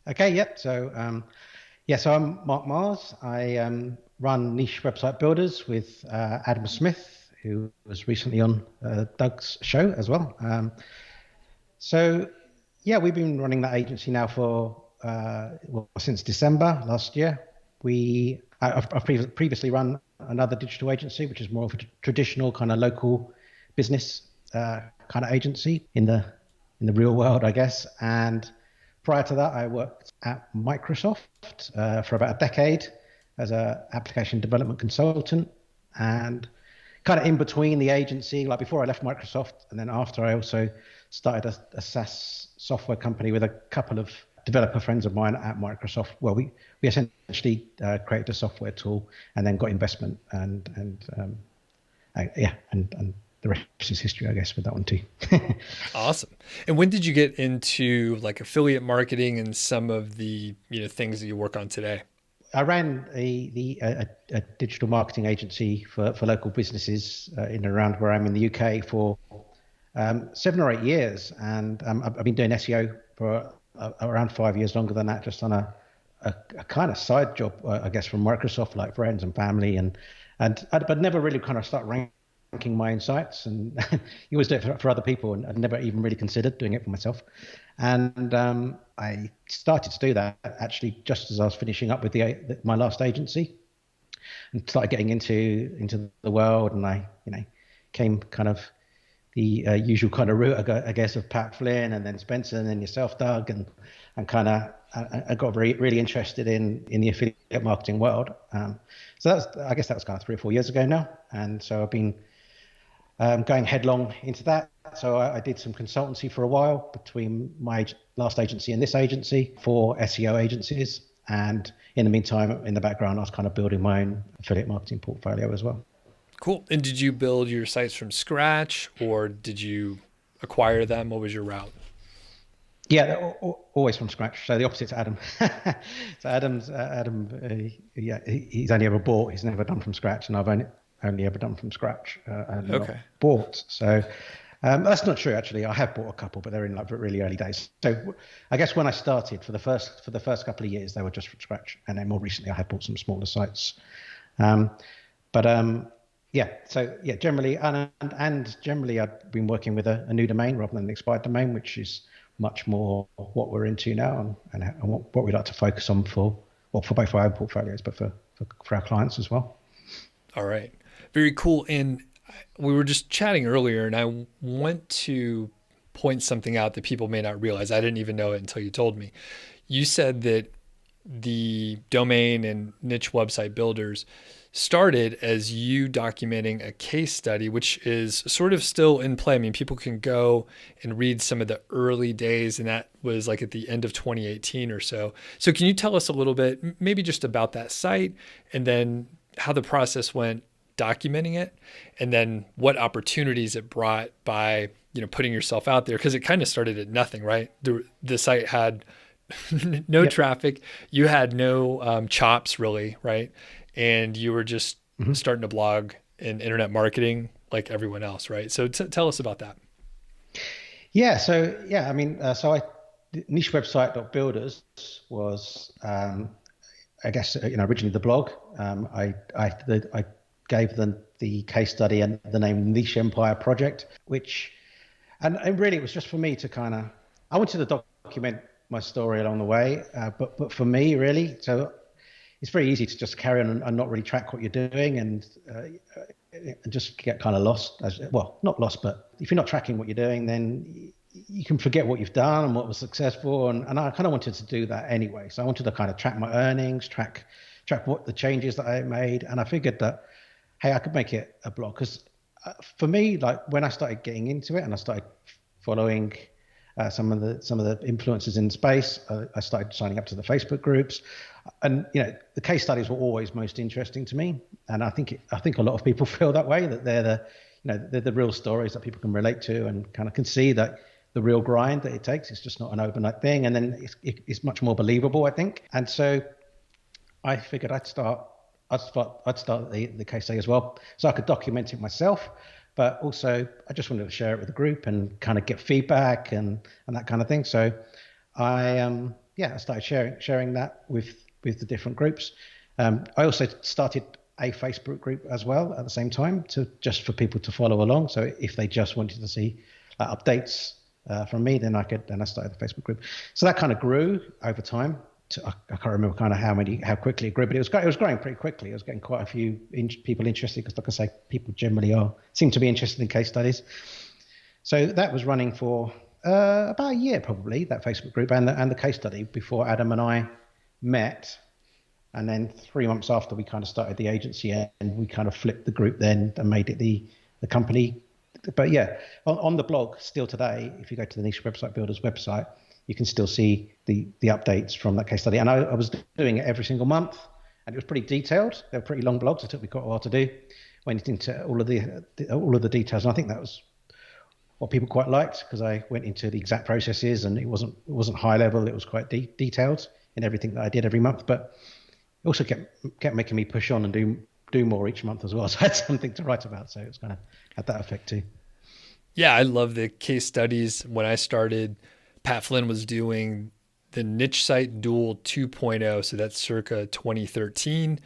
Okay, yep. So I'm Mark Mars. I run Niche Website Builders with Adam Smith, who was recently on Doug's show as well. So, yeah, we've been running that agency now for since December last year. I've previously run another digital agency, which is more of a traditional kind of local business kind of agency in the real world, I guess. And prior to that, I worked at Microsoft for about a decade as an application development consultant, and kind of in between the agency, like before I left Microsoft, and then after, I also started a SaaS software company with a couple of developer friends of mine at Microsoft. Well, we essentially created a software tool and then got investment, and the rest is history, I guess, with that one too. Awesome. And when did you get into like affiliate marketing and some of the, things that you work on today? I ran a digital marketing agency for local businesses in and around where I'm in the UK for 7 or 8 years, and I've been doing SEO for around 5 years, longer than that, just on a kind of side job, I guess, from Microsoft, like friends and family, but never really kind of start ranking my own sites, and you always do it for other people, and I'd never even really considered doing it for myself. And I started to do that actually just as I was finishing up with my last agency, and started getting into the world, and I came kind of the usual kind of route, I guess, of Pat Flynn and then Spencer and then yourself, Doug, and kind of I got really interested in the affiliate marketing world. So I guess that was kind of 3 or 4 years ago now, and so I've been going headlong into that. So I did some consultancy for a while between my last agency and this agency for SEO agencies, and in the meantime, in the background, I was kind of building my own affiliate marketing portfolio as well. Cool. And did you build your sites from scratch or did you acquire them? What was your route? Yeah, always from scratch. So the opposite to Adam. So Adam, yeah, he's only ever bought. He's never done from scratch, and I've only ever done from scratch and not Okay. bought. So that's not true, actually. I have bought a couple, but they're in like really early days. So I guess when I started for the first couple of years, they were just from scratch, and then more recently, I have bought some smaller sites. Um, but yeah, so yeah, generally, and generally, I've been working with a new domain rather than an expired domain, which is much more what we're into now, and what we like to focus on for both our own portfolios, but for our clients as well. All right. Very cool. And we were just chatting earlier, and I want to point something out that people may not realize. I didn't even know it until you told me. You said that the domain and niche website builders started as you documenting a case study, which is sort of still in play. I mean, people can go and read some of the early days, and that was like at the end of 2018 or so. So can you tell us a little bit, maybe just about that site, and then how the process went documenting it, and then what opportunities it brought by, putting yourself out there? Because it kind of started at nothing, right? The site had no Yep. traffic. You had no chops really, right? And you were just hmm starting to blog in internet marketing like everyone else, right? So tell us about that. Yeah. So yeah, I mean, niche website builders was, I guess, originally the blog. I gave them the case study and the name Niche Empire Project, which, and really it was just for me to kind of, I wanted to document my story along the way, but for me really, so it's very easy to just carry on and not really track what you're doing, and just get kind of lost. Well, not lost, but if you're not tracking what you're doing, then you can forget what you've done and what was successful. And I kind of wanted to do that anyway. So I wanted to kind of track my earnings, track what the changes that I made, and I figured that, hey, I could make it a blog, because for me, like when I started getting into it and I started following some of the influencers in space, I started signing up to the Facebook groups, and the case studies were always most interesting to me, and I think a lot of people feel that way, that they're the real stories that people can relate to and kind of can see that the real grind that it takes. It's just not an overnight thing, and then it's much more believable, I think. And so I figured I'd start the case study as well, so I could document it myself, but also I just wanted to share it with the group and kind of get feedback and that kind of thing. So I yeah, I started sharing that with the different groups. I also started a Facebook group as well at the same time, to just for people to follow along. So if they just wanted to see updates from me, then I started the Facebook group. So that kind of grew over time. I can't remember kind of how quickly it grew, but it was growing pretty quickly. It was getting quite a few people interested, because, like I say, people generally seem to be interested in case studies. So that was running for about a year, probably, that Facebook group and the case study, before Adam and I met. And then 3 months after, we kind of started the agency, and we kind of flipped the group then and made it the company. But yeah, on the blog still today, if you go to the Niche Website Builders website, you can still see the updates from that case study. And I was doing it every single month, and it was pretty detailed. They were pretty long blogs. It took me quite a while to do. Went into all of the details, and I think that was what people quite liked, because I went into the exact processes, and it wasn't high level. It was quite detailed in everything that I did every month. But it also kept making me push on and do more each month as well. So I had something to write about. So it's kind of had that effect too. Yeah, I love the case studies. When I started, Pat Flynn was doing the Niche Site Duel 2.0, so that's circa 2013.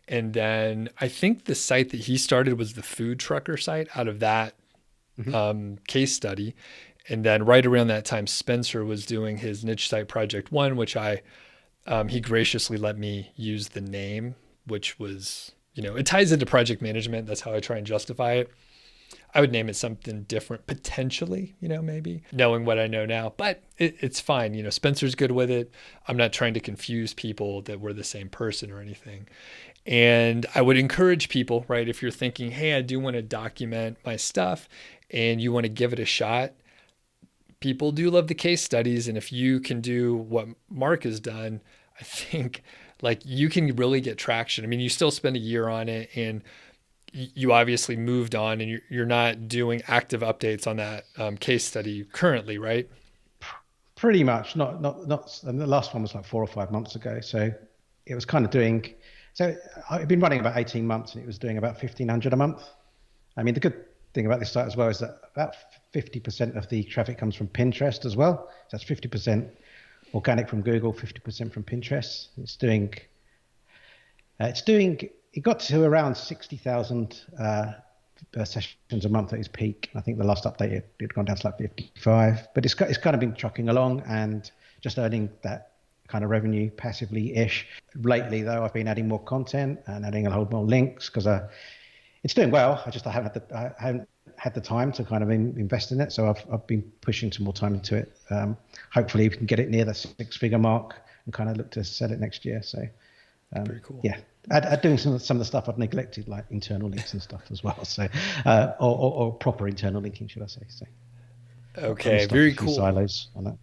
And then I think the site that he started was the food trucker site out of that case study. And then right around that time, Spencer was doing his Niche Site Project 1, which he graciously let me use the name, which was, it ties into project management. That's how I try and justify it. I would name it something different potentially, maybe knowing what I know now, but it's fine. Spencer's good with it. I'm not trying to confuse people that we're the same person or anything. And I would encourage people, right? If you're thinking, hey, I do want to document my stuff and you want to give it a shot, people do love the case studies. And if you can do what Mark has done, I think like you can really get traction. I mean, you still spend a year on it, and you obviously moved on, and you're not doing active updates on that case study currently, right? Pretty much. Not. And the last one was like 4 or 5 months ago. So it was kind of doing. So I've been running about 18 months, and it was doing about 1,500 a month. I mean, the good thing about this site as well is that about 50% of the traffic comes from Pinterest as well. So that's 50% organic from Google, 50% from Pinterest. It got to around 60,000 sessions a month at its peak. I think the last update it had gone down to like 55, but it's kind of been trucking along and just earning that kind of revenue passively-ish. Lately, though, I've been adding more content and adding a whole more links, because it's doing well. I haven't had the time to kind of invest in it, so I've been pushing some more time into it. Hopefully, we can get it near the 6-figure mark and kind of look to sell it next year. So, very cool. Yeah. Doing some of the stuff I've neglected, like internal links and stuff as well. So, or proper internal linking, should I say? So, okay, very cool. Silos on that.